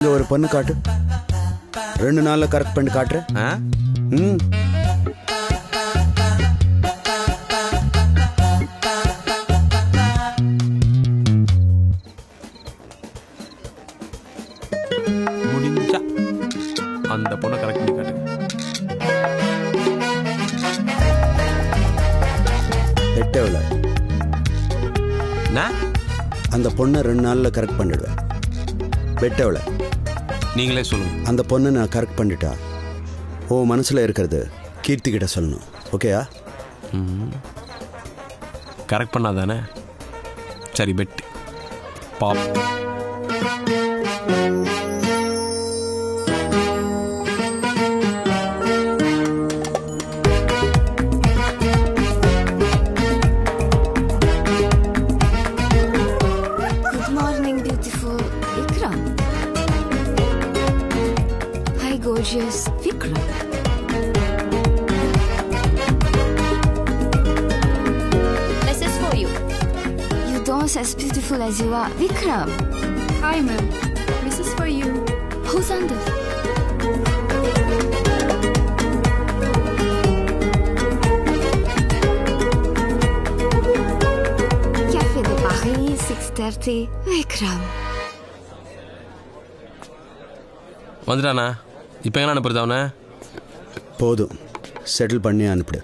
இங்க ஒரு பொண்ணு காட்டு. 2 நாள்ல கரெக்ட் பண்ணி காட்டுறேன். முடிஞ்சா அந்த பொண்ணை கரெக்ட் பண்ணி காட்டு. எட்டவள அந்த பொண்ணை 2 நாள்ல கரெக்ட் பண்ணிடுவேன். வெட்டவள நீங்களே சொல்லுங்க. அந்த பொண்ணை நான் கரெக்ட் பண்ணிட்டா ஓ மனசுல இருக்கிறது கீர்த்தி கிட்ட சொல்லணும். ஓகேயா? கரெக்ட் பண்ணாதானே? சரி பெட் பாப். Good morning, beautiful Vikram. Hi, gorgeous Vikram. This is for you. You don't as beautiful as you are, Vikram. Hi, ma'am. This is for you. Who's on this? Café de Paris, 6:30. Vikram. வந்துட்டானா? இப்போ எங்கே அனுப்புறது அவனை? போதும், settle பண்ணி அனுப்பிடு.